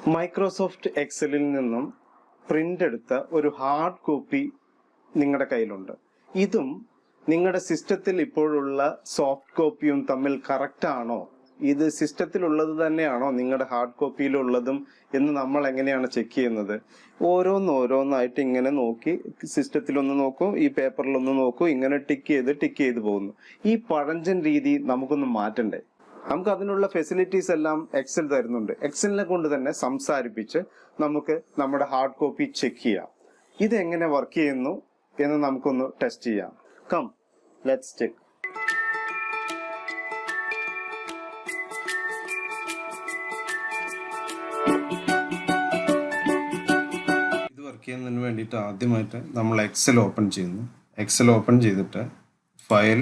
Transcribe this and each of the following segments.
Microsoft എക്സലിൽ നിന്നും print എടുത്ത ഒരു ഹാർഡ് കോപ്പി നിങ്ങളുടെ കയ്യിലുണ്ട്. ഇതും നിങ്ങളുടെ സിസ്റ്റത്തിൽ ഇപ്പോഴുള്ള സോഫ്റ്റ് കോപ്പിയും തമ്മിൽ കറക്റ്റ് ആണോ, ഇത് സിസ്റ്റത്തിലുള്ളത് തന്നെയാണോ നിങ്ങളുടെ ഹാർഡ് കോപ്പിയിലുള്ളതും എന്ന് നമ്മൾ എങ്ങനെയാണ് ചെക്ക് ചെയ്യുന്നത്? ഓരോന്നായിട്ട് ഇങ്ങനെ നോക്കി, സിസ്റ്റത്തിലൊന്ന് നോക്കൂ, ഈ പേപ്പറിലൊന്ന് നോക്കൂ, ഇങ്ങനെ ടിക്ക് ചെയ്ത് പോകുന്നു. ഈ പഴഞ്ചൻ രീതി നമുക്കൊന്ന് മാറ്റണ്ടേ? നമുക്ക് അതിനുള്ള ഫെസിലിറ്റീസ് എല്ലാം എക്സൽ തരുന്നുണ്ട്. എക്സലിനെ കൊണ്ട് തന്നെ സംസാരിപ്പിച്ച് നമുക്ക് നമ്മുടെ ഹാർഡ് കോപ്പി ചെക്ക് ചെയ്യാം. ഇതെങ്ങനെ വർക്ക് ചെയ്യുന്നു എന്ന് നമുക്കൊന്ന് ടെസ്റ്റ് ചെയ്യാം. Come, let's check. ഇത് വർക്ക് ചെയ്യുന്നതിന് വേണ്ടിയിട്ട് ആദ്യമായിട്ട് നമ്മൾ എക്സൽ ഓപ്പൺ ചെയ്യുന്നു. എക്സൽ ഓപ്പൺ ചെയ്തിട്ട് ഫയൽ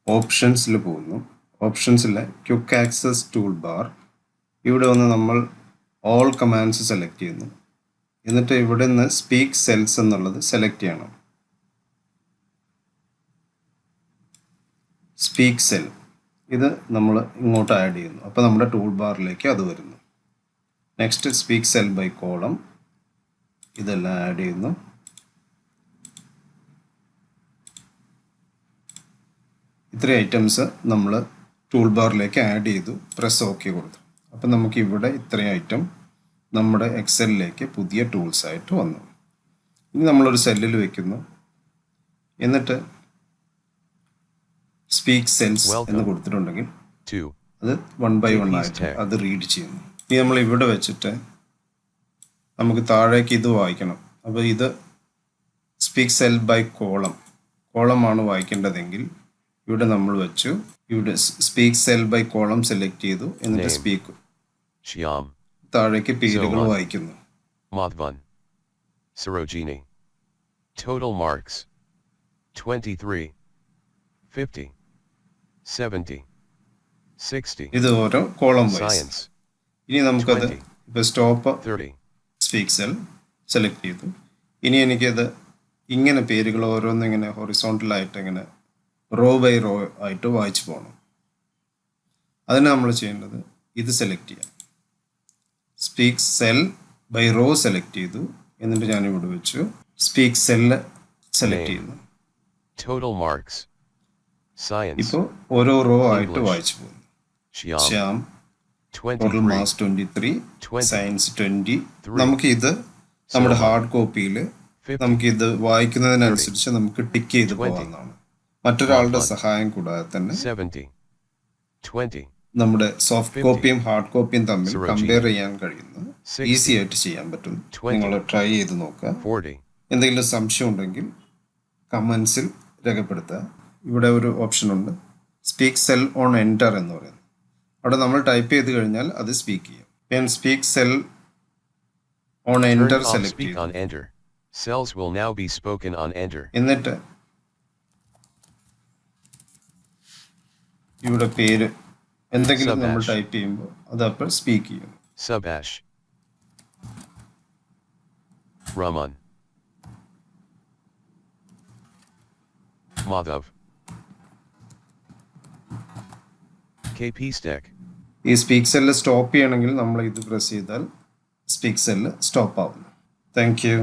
ഓപ്ഷൻസിൽ പോകുന്നു. ഓപ്ഷൻസിലെ ക്വിക്ക് ആക്സസ് ടൂൾ ബാർ, ഇവിടെ വന്ന് നമ്മൾ ഓൾ കമാൻഡ്സ് സെലക്ട് ചെയ്യുന്നു. എന്നിട്ട് ഇവിടെ നിന്ന് സ്പീക്ക് സെൽസ് എന്നുള്ളത് സെലക്ട് ചെയ്യണം. സ്പീക്ക് സെൽ ഇത് നമ്മൾ ഇങ്ങോട്ട് ആഡ് ചെയ്യുന്നു. അപ്പോൾ നമ്മുടെ ടൂൾ ബാറിലേക്ക് അത് വരുന്നു. Next speak cell by column, ഇതെല്ലാം ആഡ് ചെയ്യുന്നു. ഇത്രയും ഐറ്റംസ് നമ്മൾ ടൂൾ ബാറിലേക്ക് ആഡ് ചെയ്തു. പ്രസ് ഓക്കെ കൊടുത്തു. അപ്പം നമുക്ക് ഇവിടെ ഇത്രയും ഐറ്റം നമ്മുടെ എക്സലിലേക്ക് പുതിയ ടൂൾസ് ആയിട്ട് വന്നു. ഇനി നമ്മളൊരു സെല്ലിൽ വെക്കുന്നു. എന്നിട്ട് സ്പീക്ക് സെൽസ് എന്ന് കൊടുത്തിട്ടുണ്ടെങ്കിൽ അത് 1 by 1 ആയിട്ട് അത് റീഡ് ചെയ്യുന്നു. ഇനി നമ്മൾ ഇവിടെ വെച്ചിട്ട് നമുക്ക് താഴേക്ക് ഇത് വായിക്കണം. അപ്പോൾ ഇത് സ്പീക്ക് സെൽ ബൈ കോളമാണ് വായിക്കേണ്ടതെങ്കിൽ ഇവിടെ നമ്മൾ വെച്ചു. ഇവിടെ speak cell by column select ചെയ്തു. എന്നിട്ട് സ്പീക്ക് താഴേക്ക് പേരുകൾ വായിക്കുന്നു. Madhvan Sarojini. Total marks 23 50 70 60. ഇത് ഓരോ കോളം വൈസ്. ഇനി നമുക്കത് ഇപ്പോൾ സ്റ്റോപ്പ് സ്പീക്ക് സെൽ സെലക്ട് ചെയ്തു. ഇനി എനിക്കത് ഇങ്ങനെ പേരുകൾ ഓരോന്നും ഇങ്ങനെ ഹൊറിസോണ്ടലായിട്ട് ഇങ്ങനെ റോ ബൈ റോ ആയിട്ട് വായിച്ചു പോകണം. അതിന് നമ്മൾ ചെയ്യേണ്ടത് ഇത് സെലക്ട് ചെയ്യാം. Speak cell by row select ചെയ്തു. എന്നിട്ട് ഞാനിവിടെ വെച്ചു സ്പീക്ക് സെല്ല് സെലക്ട് ചെയ്യുന്നു. ഇപ്പോൾ ഓരോ റോ ആയിട്ട് വായിച്ചു പോകുന്നു. Shyam, total marks 23, science 20. നമുക്കിത് നമ്മുടെ ഹാർഡ് കോപ്പിയിൽ നമുക്കിത് വായിക്കുന്നതിനനുസരിച്ച് നമുക്ക് ടിക്ക് ചെയ്ത് പോകാവുന്നതാണ്. മറ്റൊരാളുടെ സഹായം കൂടാതെ തന്നെ നമ്മുടെ സോഫ്റ്റ് കോപ്പിയും ഹാർഡ് കോപ്പിയും തമ്മിൽ കമ്പയർ ചെയ്യാൻ കഴിയുന്ന ഈസി ആയിട്ട് ചെയ്യാൻ പറ്റും. നിങ്ങൾ ട്രൈ ചെയ്ത് നോക്കുക. എന്തെങ്കിലും സംശയം ഉണ്ടെങ്കിൽ കമൻസിൽ രേഖപ്പെടുത്തുക. ഇവിടെ ഒരു ഓപ്ഷൻ ഉണ്ട്, സ്പീക്ക് സെൽ ഓൺ എൻ്റർ എന്ന് പറയുന്നത്. അവിടെ നമ്മൾ ടൈപ്പ് ചെയ്ത് കഴിഞ്ഞാൽ അത് സ്പീക്ക് ചെയ്യും. ഞാൻ speak cell on enter select ചെയ്യും. എന്നിട്ട് ഇവിടെ പേര് എന്തെങ്കിലും നമ്മൾ ടൈപ്പ് ചെയ്യുമ്പോൾ അത് അപ്പോൾ സ്പീക്ക് ചെയ്യും. Subash Raman Madhav KpeesTech. ഈ സ്പീക്ക് സെല്ല് സ്റ്റോപ്പ് ചെയ്യണമെങ്കിൽ നമ്മൾ ഇത് പ്രസ് ചെയ്താൽ സ്പീക്ക് സെല്ല് സ്റ്റോപ്പ് ആവുന്നു. Thank you.